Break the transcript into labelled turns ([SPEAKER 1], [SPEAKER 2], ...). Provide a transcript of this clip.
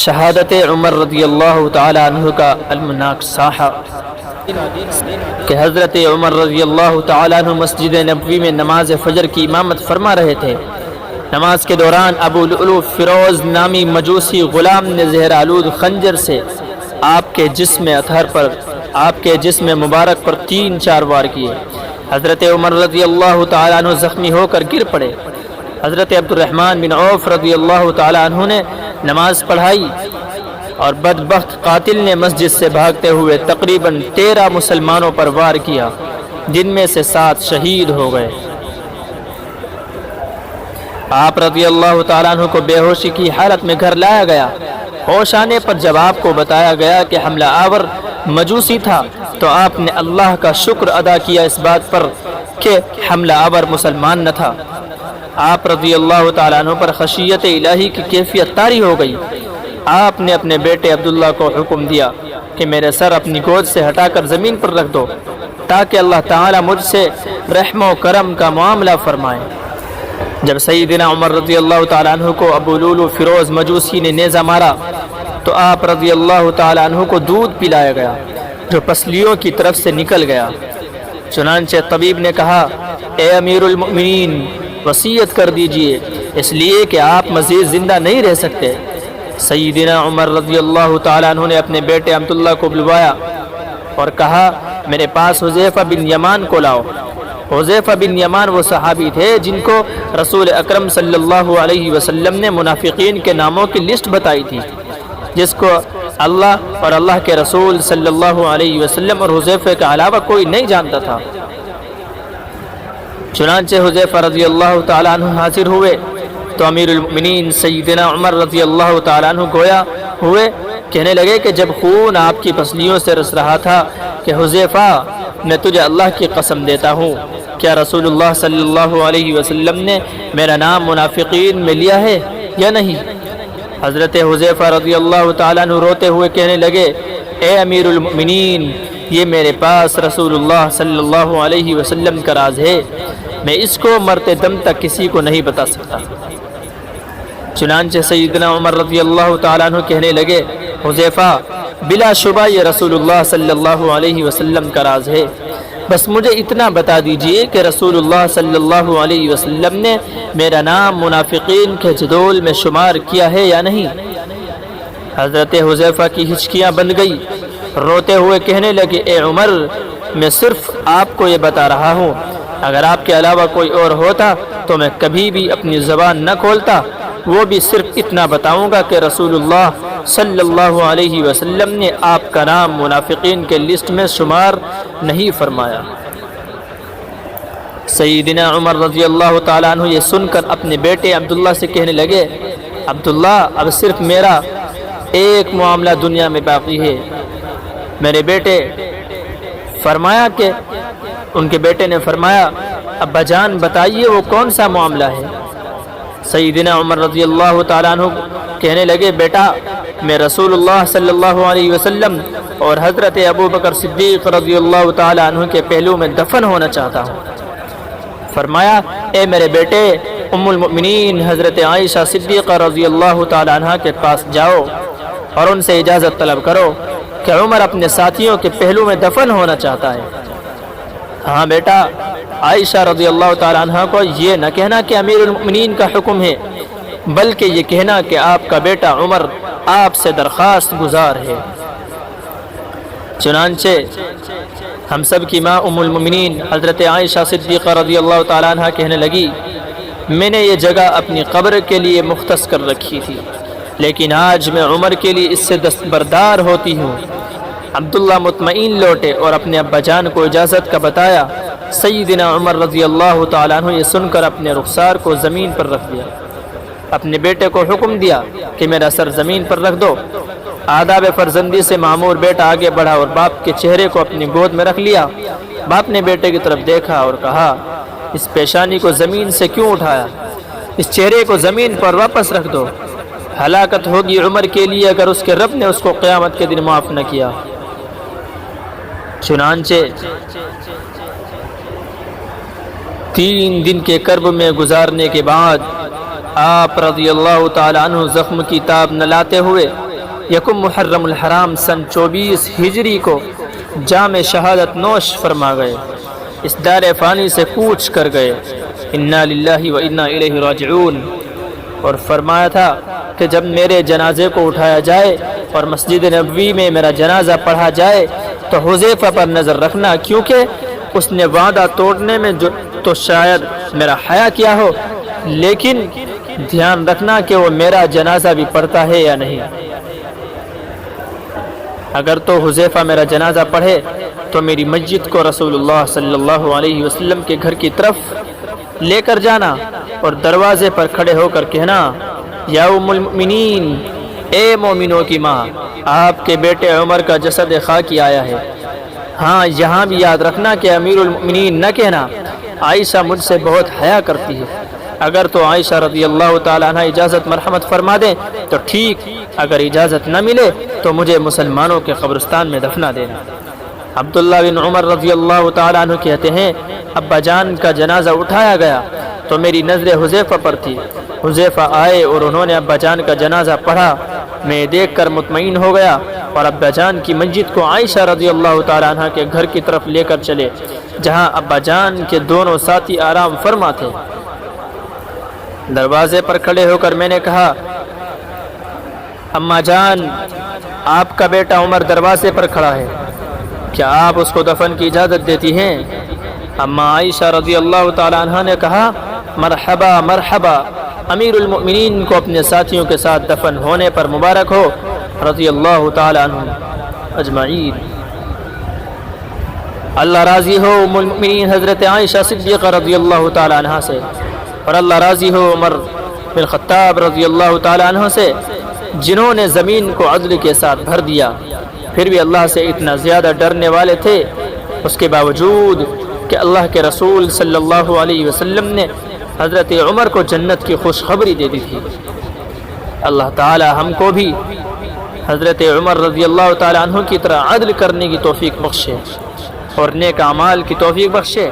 [SPEAKER 1] شہادت عمر رضی اللہ تعالی عنہ کا المناق ساحہ کہ حضرت عمر رضی اللہ تعالی عنہ مسجد نبوی میں نماز فجر کی امامت فرما رہے تھے۔ نماز کے دوران ابو لؤلؤ فیروز نامی مجوسی غلام نے زہر آلود خنجر سے آپ کے جسم مبارک پر 3-4 وار کیے۔ حضرت عمر رضی اللہ تعالی عنہ زخمی ہو کر گر پڑے۔ حضرت عبد الرحمن بن عوف رضی اللہ تعالی عنہ نے نماز پڑھائی اور بدبخت قاتل نے مسجد سے بھاگتے ہوئے تقریباً 13 مسلمانوں پر وار کیا، جن میں سے 7 شہید ہو گئے۔ آپ رضی اللہ تعالیٰ عنہ کو بے ہوشی کی حالت میں گھر لایا گیا۔ ہوش آنے پر جب آپ کو بتایا گیا کہ حملہ آور مجوسی تھا تو آپ نے اللہ کا شکر ادا کیا اس بات پر کہ حملہ آور مسلمان نہ تھا۔ آپ رضی اللہ تعالیٰ عنہ پر خشیت الہی کی کیفیت طاری ہو گئی۔ آپ نے اپنے بیٹے عبداللہ کو حکم دیا کہ میرے سر اپنی گود سے ہٹا کر زمین پر رکھ دو تاکہ اللہ تعالیٰ مجھ سے رحم و کرم کا معاملہ فرمائے۔ جب سیدنا عمر رضی اللہ تعالیٰ عنہ کو ابو لؤلؤ فیروز مجوسی نے نیزہ مارا تو آپ رضی اللہ تعالیٰ عنہ کو دودھ پلایا گیا جو پسلیوں کی طرف سے نکل گیا۔ چنانچہ طبیب نے کہا، اے امیر المؤمنین، وصیت کر دیجئے، اس لیے کہ آپ مزید زندہ نہیں رہ سکتے۔ سیدنا عمر رضی اللہ تعالیٰ عنہ نے اپنے بیٹے عبداللہ کو بلوایا اور کہا، میرے پاس حذیفہ بن یمان کو لاؤ۔ حذیفہ بن یمان وہ صحابی تھے جن کو رسول اکرم صلی اللہ علیہ وسلم نے منافقین کے ناموں کی لسٹ بتائی تھی، جس کو اللہ اور اللہ کے رسول صلی اللہ علیہ وسلم اور حذیفہ کے علاوہ کوئی نہیں جانتا تھا۔ چنانچہ حذیفہ رضی اللہ تعالیٰ عنہ حاضر ہوئے تو امیر المؤمنین سیدنا عمر رضی اللہ تعالیٰ عنہ گویا ہوئے، کہنے لگے کہ جب خون آپ کی پسلیوں سے رس رہا تھا کہ حذیفہ میں تجھے اللہ کی قسم دیتا ہوں، کیا رسول اللہ صلی اللہ علیہ وسلم نے میرا نام منافقین میں لیا ہے یا نہیں؟ حضرت حذیفہ رضی اللہ تعالیٰ عنہ روتے ہوئے کہنے لگے، اے امیر المؤمنین، یہ میرے پاس رسول اللہ صلی اللہ علیہ وسلم کا راز ہے، میں اس کو مرتے دم تک کسی کو نہیں بتا سکتا۔ چنانچہ سیدنا عمر رضی اللہ تعالیٰ عنہ کہنے لگے، حذیفہ، بلا شبہ یہ رسول اللہ صلی اللہ علیہ وسلم کا راز ہے، بس مجھے اتنا بتا دیجئے کہ رسول اللہ صلی اللہ علیہ وسلم نے میرا نام منافقین کے جدول میں شمار کیا ہے یا نہیں؟ حضرت حذیفہ کی ہچکیاں بند گئی، روتے ہوئے کہنے لگے، اے عمر، میں صرف آپ کو یہ بتا رہا ہوں، اگر آپ کے علاوہ کوئی اور ہوتا تو میں کبھی بھی اپنی زبان نہ کھولتا، وہ بھی صرف اتنا بتاؤں گا کہ رسول اللہ صلی اللہ علیہ وسلم نے آپ کا نام منافقین کے لسٹ میں شمار نہیں فرمایا۔ سیدنا عمر رضی اللہ تعالیٰ عنہ یہ سن کر اپنے بیٹے عبداللہ سے کہنے لگے، عبداللہ، اب صرف میرا ایک معاملہ دنیا میں باقی ہے۔ میرے بیٹے فرمایا کہ ان کے بیٹے نے فرمایا، ابا جان بتائیے وہ کون سا معاملہ ہے؟ سیدنا عمر رضی اللہ تعالیٰ عنہ کہنے لگے، بیٹا، میں رسول اللہ صلی اللہ علیہ وسلم اور حضرت ابو بکر صدیق رضی اللہ تعالیٰ عنہ کے پہلو میں دفن ہونا چاہتا ہوں۔ فرمایا، اے میرے بیٹے، ام المؤمنین حضرت عائشہ صدیقہ رضی اللہ تعالیٰ عنہ کے پاس جاؤ اور ان سے اجازت طلب کرو کہ عمر اپنے ساتھیوں کے پہلو میں دفن ہونا چاہتا ہے۔ ہاں بیٹا، عائشہ رضی اللہ تعالیٰ عنہ کو یہ نہ کہنا کہ امیر المؤمنین کا حکم ہے، بلکہ یہ کہنا کہ آپ کا بیٹا عمر آپ سے درخواست گزار ہے۔ چنانچہ ہم سب کی ماں ام المؤمنین حضرت عائشہ صدیقہ رضی اللہ تعالیٰ عنہ کہنے لگی، میں نے یہ جگہ اپنی قبر کے لیے مختص کر رکھی تھی، لیکن آج میں عمر کے لیے اس سے دستبردار ہوتی ہوں۔ عبداللہ مطمئن لوٹے اور اپنے ابا جان کو اجازت کا بتایا۔ سیدنا عمر رضی اللہ تعالیٰ عنہ یہ سن کر اپنے رخسار کو زمین پر رکھ دیا، اپنے بیٹے کو حکم دیا کہ میرا سر زمین پر رکھ دو۔ آداب فرزندی سے معمور بیٹا آگے بڑھا اور باپ کے چہرے کو اپنی گود میں رکھ لیا۔ باپ نے بیٹے کی طرف دیکھا اور کہا، اس پیشانی کو زمین سے کیوں اٹھایا؟ اس چہرے کو زمین پر واپس رکھ دو، ہلاکت ہوگی عمر کے لیے اگر اس کے رب نے اس کو قیامت کے دن معاف نہ کیا۔ چنانچہ 3 دن کے کرب میں گزارنے کے بعد آپ رضی اللہ تعالیٰ عنہ زخم کی تاب نہ لاتے ہوئے یکم محرم الحرام سن 24 ہجری کو جام شہادت نوش فرما گئے، اس دار فانی سے کوچ کر گئے، انا للہ و انا الیہ راجعون۔ اور فرمایا تھا کہ جب میرے جنازے کو اٹھایا جائے اور مسجد نبوی میں میرا جنازہ پڑھا جائے تو حذیفہ پر نظر رکھنا، کیونکہ اس نے وعدہ توڑنے میں تو شاید میرا حیا کیا ہو، لیکن دھیان رکھنا کہ وہ میرا جنازہ بھی پڑھتا ہے یا نہیں۔ اگر تو حذیفہ میرا جنازہ پڑھے تو میری مسجد کو رسول اللہ صلی اللہ علیہ وسلم کے گھر کی طرف لے کر جانا اور دروازے پر کھڑے ہو کر کہنا، یا ام المؤمنین، اے مومنوں کی ماں، آپ کے بیٹے عمر کا جسد خاکی آیا ہے۔ ہاں، یہاں بھی یاد رکھنا کہ امیر المؤمنین نہ کہنا، عائشہ مجھ سے بہت حیا کرتی ہے۔ اگر تو عائشہ رضی اللہ تعالیٰ عنہ اجازت مرحمت فرما دیں تو ٹھیک، اگر اجازت نہ ملے تو مجھے مسلمانوں کے قبرستان میں دفنا دینا۔ عبداللہ بن عمر رضی اللہ تعالیٰ عنہ کہتے ہیں، ابا جان کا جنازہ اٹھایا گیا تو میری نظر حذیفہ پر تھی۔ حذیفہ آئے اور انہوں نے ابا جان کا جنازہ پڑھا، میں دیکھ کر مطمئن ہو گیا اور ابا جان کی مسجد کو عائشہ رضی اللہ تعالیٰ عنہ کے گھر کی طرف لے کر چلے، جہاں ابا جان کے دونوں ساتھی آرام فرما تھے۔ دروازے پر کھڑے ہو کر میں نے کہا، اماں جان، آپ کا بیٹا عمر دروازے پر کھڑا ہے، کیا آپ اس کو دفن کی اجازت دیتی ہیں؟ اماں عائشہ رضی اللہ تعالیٰ عنہ نے کہا، مرحبا مرحبا، امیر المؤمنین کو اپنے ساتھیوں کے ساتھ دفن ہونے پر مبارک ہو، رضی اللہ تعالیٰ عنہ اجمعین۔ اللہ راضی ہو ام المؤمنین حضرت عائشہ صدیقہ رضی اللہ تعالیٰ عنہ سے، اور اللہ راضی ہو عمر بن خطاب رضی اللہ تعالیٰ عنہ سے، جنہوں نے زمین کو عدل کے ساتھ بھر دیا، پھر بھی اللہ سے اتنا زیادہ ڈرنے والے تھے، اس کے باوجود کہ اللہ کے رسول صلی اللہ علیہ وسلم نے حضرت عمر کو جنت کی خوشخبری دے دی تھی۔ اللہ تعالی ہم کو بھی حضرت عمر رضی اللہ تعالی عنہ کی طرح عدل کرنے کی توفیق بخشے اور نیک اعمال کی توفیق بخشے۔